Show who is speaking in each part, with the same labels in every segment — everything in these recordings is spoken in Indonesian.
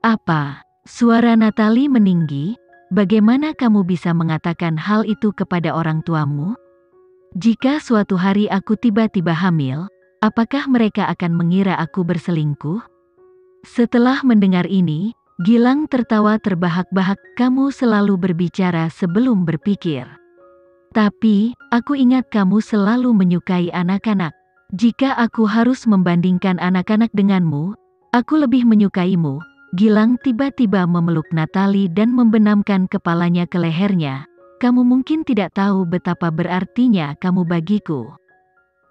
Speaker 1: Apa? Suara Natalie meninggi. Bagaimana kamu bisa mengatakan hal itu kepada orang tuamu? Jika suatu hari aku tiba-tiba hamil, apakah mereka akan mengira aku berselingkuh? Setelah mendengar ini, Gilang tertawa terbahak-bahak. Kamu selalu berbicara sebelum berpikir. Tapi, aku ingat kamu selalu menyukai anak-anak. Jika aku harus membandingkan anak-anak denganmu, aku lebih menyukaimu. Gilang tiba-tiba memeluk Natalie dan membenamkan kepalanya ke lehernya. Kamu mungkin tidak tahu betapa berartinya kamu bagiku.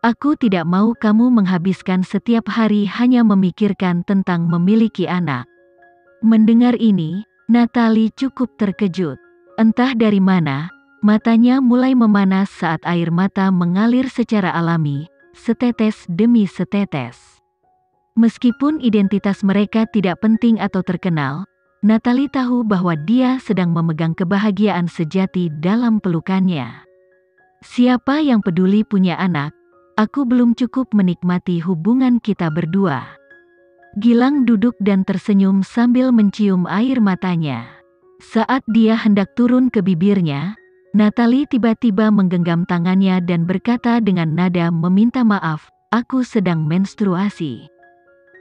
Speaker 1: Aku tidak mau kamu menghabiskan setiap hari hanya memikirkan tentang memiliki anak. Mendengar ini, Natalie cukup terkejut. Entah dari mana, matanya mulai memanas saat air mata mengalir secara alami, setetes demi setetes. Meskipun identitas mereka tidak penting atau terkenal, Natalie tahu bahwa dia sedang memegang kebahagiaan sejati dalam pelukannya. Siapa yang peduli punya anak? Aku belum cukup menikmati hubungan kita berdua. Gilang duduk dan tersenyum sambil mencium air matanya. Saat dia hendak turun ke bibirnya, Natalie tiba-tiba menggenggam tangannya dan berkata dengan nada meminta maaf, "Aku sedang menstruasi."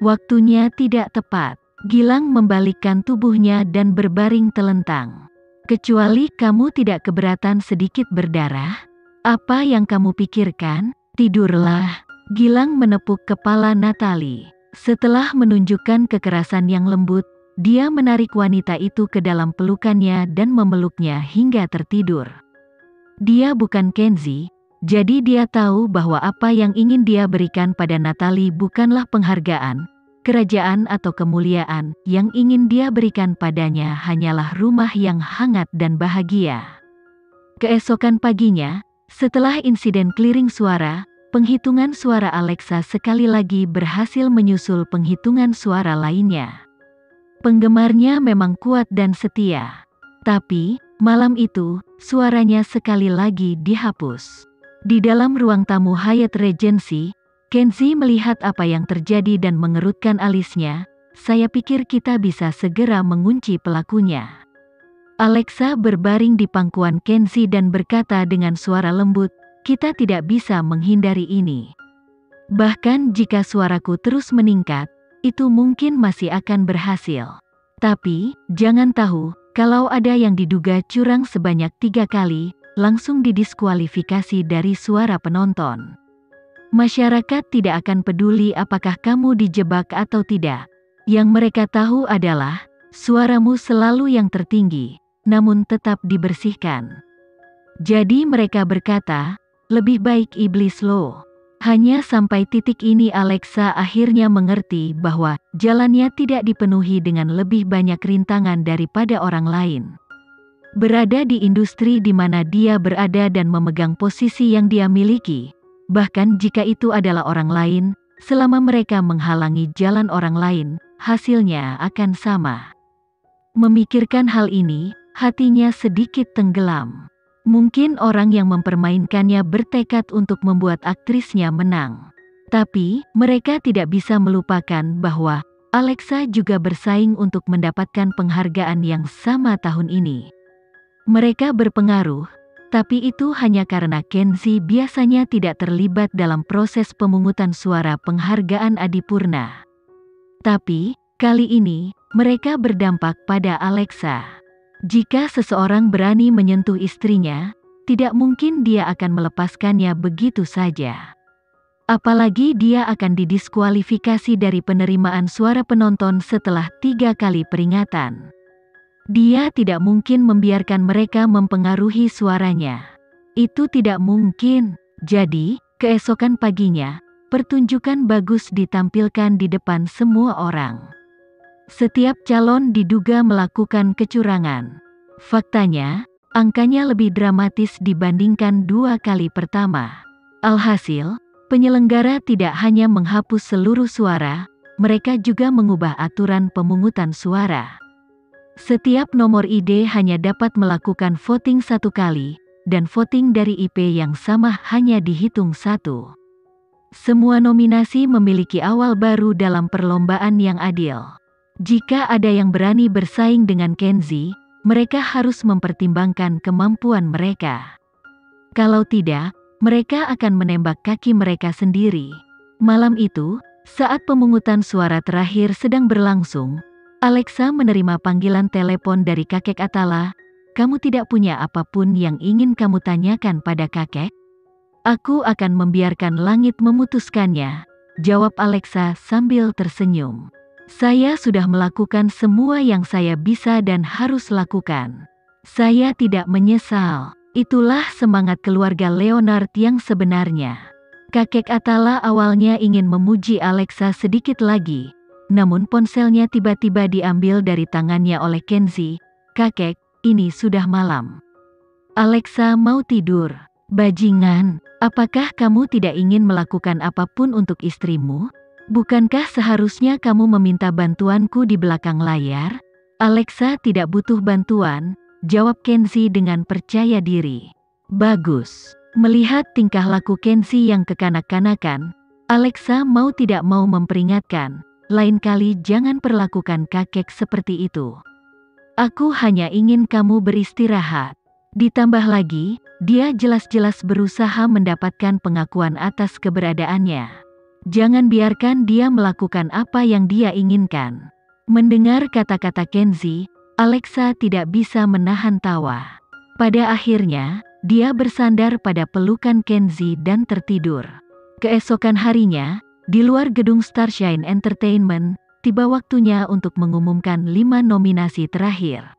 Speaker 1: Waktunya tidak tepat. Gilang membalikkan tubuhnya dan berbaring telentang. Kecuali kamu tidak keberatan sedikit berdarah? Apa yang kamu pikirkan? Tidurlah. Gilang menepuk kepala Natalie. Setelah menunjukkan kekerasan yang lembut, dia menarik wanita itu ke dalam pelukannya dan memeluknya hingga tertidur. Dia bukan Kenzie, jadi dia tahu bahwa apa yang ingin dia berikan pada Natalie bukanlah penghargaan, kerajaan atau kemuliaan. Yang ingin dia berikan padanya hanyalah rumah yang hangat dan bahagia. Keesokan paginya, setelah insiden clearing suara, penghitungan suara Alexa sekali lagi berhasil menyusul penghitungan suara lainnya. Penggemarnya memang kuat dan setia. Tapi, malam itu, suaranya sekali lagi dihapus. Di dalam ruang tamu Hyatt Regency, Kenzie melihat apa yang terjadi dan mengerutkan alisnya. Saya pikir kita bisa segera mengunci pelakunya. Alexa berbaring di pangkuan Kenzie dan berkata dengan suara lembut, "Kita tidak bisa menghindari ini. Bahkan jika suaraku terus meningkat, itu mungkin masih akan berhasil. Tapi, jangan tahu, kalau ada yang diduga curang sebanyak 3 kali, langsung didiskualifikasi dari suara penonton. Masyarakat tidak akan peduli apakah kamu dijebak atau tidak. Yang mereka tahu adalah, suaramu selalu yang tertinggi, namun tetap dibersihkan. Jadi mereka berkata, lebih baik iblis lo." Hanya sampai titik ini Alexa akhirnya mengerti bahwa jalannya tidak dipenuhi dengan lebih banyak rintangan daripada orang lain. Berada di industri di mana dia berada dan memegang posisi yang dia miliki, bahkan jika itu adalah orang lain, selama mereka menghalangi jalan orang lain, hasilnya akan sama. Memikirkan hal ini, hatinya sedikit tenggelam. Mungkin orang yang mempermainkannya bertekad untuk membuat aktrisnya menang. Tapi, mereka tidak bisa melupakan bahwa Alexa juga bersaing untuk mendapatkan penghargaan yang sama tahun ini. Mereka berpengaruh, tapi itu hanya karena Kenzie biasanya tidak terlibat dalam proses pemungutan suara penghargaan Adipurna. Tapi, kali ini, mereka berdampak pada Alexa. Jika seseorang berani menyentuh istrinya, tidak mungkin dia akan melepaskannya begitu saja. Apalagi dia akan didiskualifikasi dari penerimaan suara penonton setelah 3 kali peringatan. Dia tidak mungkin membiarkan mereka mempengaruhi suaranya. Itu tidak mungkin. Jadi, keesokan paginya, pertunjukan bagus ditampilkan di depan semua orang. Setiap calon diduga melakukan kecurangan. Faktanya, angkanya lebih dramatis dibandingkan 2 kali pertama. Alhasil, penyelenggara tidak hanya menghapus seluruh suara, mereka juga mengubah aturan pemungutan suara. Setiap nomor ID hanya dapat melakukan voting 1 kali, dan voting dari IP yang sama hanya dihitung 1. Semua nominasi memiliki awal baru dalam perlombaan yang adil. Jika ada yang berani bersaing dengan Kenzi, mereka harus mempertimbangkan kemampuan mereka. Kalau tidak, mereka akan menembak kaki mereka sendiri. Malam itu, saat pemungutan suara terakhir sedang berlangsung, Alexa menerima panggilan telepon dari kakek Atala. "Kamu tidak punya apapun yang ingin kamu tanyakan pada kakek?" "Aku akan membiarkan langit memutuskannya," jawab Alexa sambil tersenyum. "Saya sudah melakukan semua yang saya bisa dan harus lakukan. Saya tidak menyesal." Itulah semangat keluarga Leonard yang sebenarnya. Kakek Atala awalnya ingin memuji Alexa sedikit lagi, namun ponselnya tiba-tiba diambil dari tangannya oleh Kenzi. "Kakek, ini sudah malam. Alexa mau tidur." "Bajingan, apakah kamu tidak ingin melakukan apapun untuk istrimu? Bukankah seharusnya kamu meminta bantuanku di belakang layar?" "Alexa tidak butuh bantuan," jawab Kenzi dengan percaya diri. "Bagus." Melihat tingkah laku Kenzi yang kekanak-kanakan, Alexa mau tidak mau memperingatkan, "Lain kali jangan perlakukan kakek seperti itu. Aku hanya ingin kamu beristirahat." Ditambah lagi, dia jelas-jelas berusaha mendapatkan pengakuan atas keberadaannya. Jangan biarkan dia melakukan apa yang dia inginkan. Mendengar kata-kata Kenzi, Alexa tidak bisa menahan tawa. Pada akhirnya, dia bersandar pada pelukan Kenzi dan tertidur. Keesokan harinya, di luar gedung Starshine Entertainment, tiba waktunya untuk mengumumkan 5 nominasi terakhir.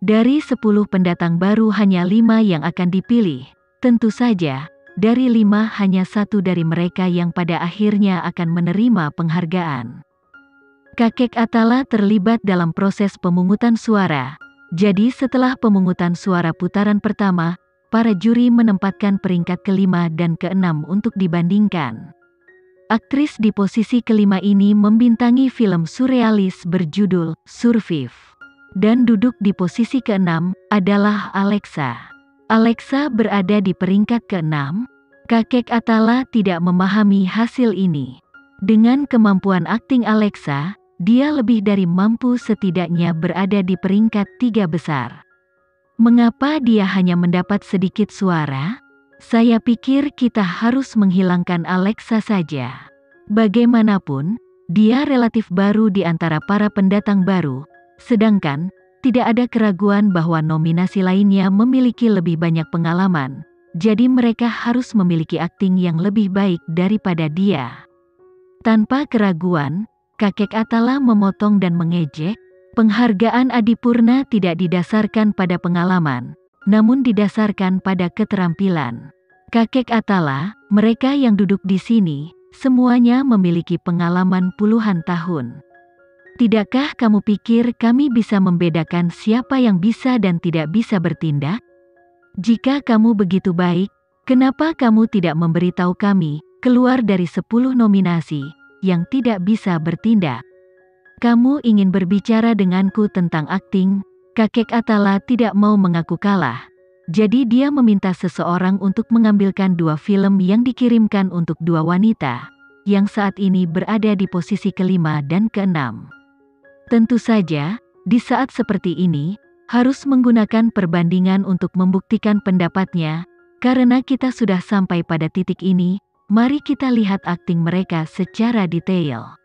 Speaker 1: Dari 10 pendatang baru hanya 5 yang akan dipilih. Tentu saja, dari 5 hanya 1 dari mereka yang pada akhirnya akan menerima penghargaan. Kakek Atala terlibat dalam proses pemungutan suara. Jadi setelah pemungutan suara putaran pertama, para juri menempatkan peringkat kelima dan keenam untuk dibandingkan. Aktris di posisi kelima ini membintangi film surrealis berjudul Survive. Dan duduk di posisi keenam adalah Alexa. Alexa berada di peringkat keenam. Kakek Atala tidak memahami hasil ini. Dengan kemampuan akting Alexa, dia lebih dari mampu setidaknya berada di peringkat 3 besar. Mengapa dia hanya mendapat sedikit suara? Saya pikir kita harus menghilangkan Alexa saja. Bagaimanapun, dia relatif baru di antara para pendatang baru, sedangkan tidak ada keraguan bahwa nominasi lainnya memiliki lebih banyak pengalaman, jadi mereka harus memiliki akting yang lebih baik daripada dia. Tanpa keraguan, kakek Atala memotong dan mengejek, "Penghargaan Adipurna tidak didasarkan pada pengalaman, namun didasarkan pada keterampilan." Kakek Atala, mereka yang duduk di sini, semuanya memiliki pengalaman puluhan tahun. Tidakkah kamu pikir kami bisa membedakan siapa yang bisa dan tidak bisa bertindak? Jika kamu begitu baik, kenapa kamu tidak memberitahu kami, keluar dari 10 nominasi, yang tidak bisa bertindak? "Kamu ingin berbicara denganku tentang akting?" Kakek Atala tidak mau mengaku kalah. Jadi dia meminta seseorang untuk mengambilkan 2 film yang dikirimkan untuk 2 wanita, yang saat ini berada di posisi kelima dan keenam. Tentu saja, di saat seperti ini, harus menggunakan perbandingan untuk membuktikan pendapatnya. Karena kita sudah sampai pada titik ini, mari kita lihat akting mereka secara detail.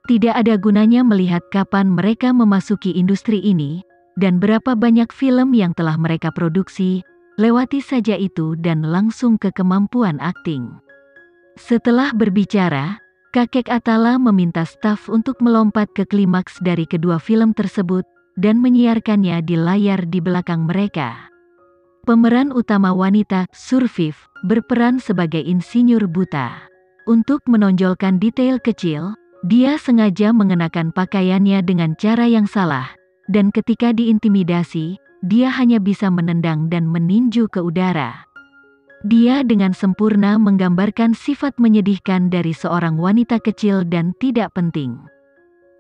Speaker 1: Tidak ada gunanya melihat kapan mereka memasuki industri ini, dan berapa banyak film yang telah mereka produksi, lewati saja itu dan langsung ke kemampuan akting. Setelah berbicara, kakek Atala meminta staf untuk melompat ke klimaks dari kedua film tersebut, dan menyiarkannya di layar di belakang mereka. Pemeran utama wanita, Survive, berperan sebagai insinyur buta. Untuk menonjolkan detail kecil, dia sengaja mengenakan pakaiannya dengan cara yang salah, dan ketika diintimidasi, dia hanya bisa menendang dan meninju ke udara. Dia dengan sempurna menggambarkan sifat menyedihkan dari seorang wanita kecil dan tidak penting.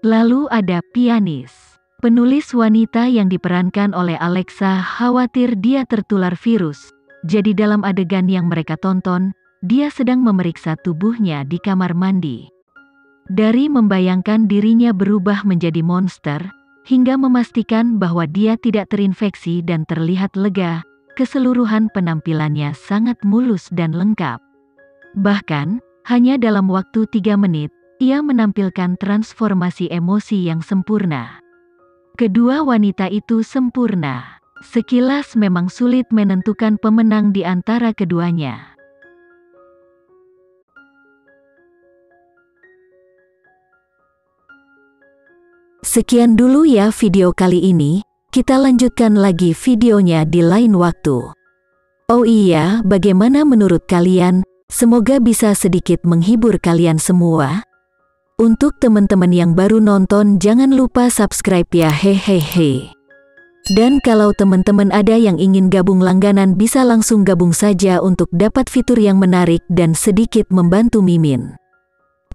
Speaker 1: Lalu ada pianis. Penulis wanita yang diperankan oleh Alexa khawatir dia tertular virus, jadi dalam adegan yang mereka tonton, dia sedang memeriksa tubuhnya di kamar mandi. Dari membayangkan dirinya berubah menjadi monster, hingga memastikan bahwa dia tidak terinfeksi dan terlihat lega, keseluruhan penampilannya sangat mulus dan lengkap. Bahkan, hanya dalam waktu 3 menit, ia menampilkan transformasi emosi yang sempurna. Kedua wanita itu sempurna. Sekilas memang sulit menentukan pemenang di antara keduanya. Sekian dulu ya video kali ini, kita lanjutkan lagi videonya di lain waktu. Oh iya, bagaimana menurut kalian? Semoga bisa sedikit menghibur kalian semua. Untuk teman-teman yang baru nonton, jangan lupa subscribe ya, hehehe. Dan kalau teman-teman ada yang ingin gabung langganan, bisa langsung gabung saja untuk dapat fitur yang menarik dan sedikit membantu Mimin.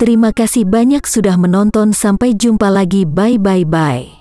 Speaker 1: Terima kasih banyak sudah menonton, sampai jumpa lagi, bye.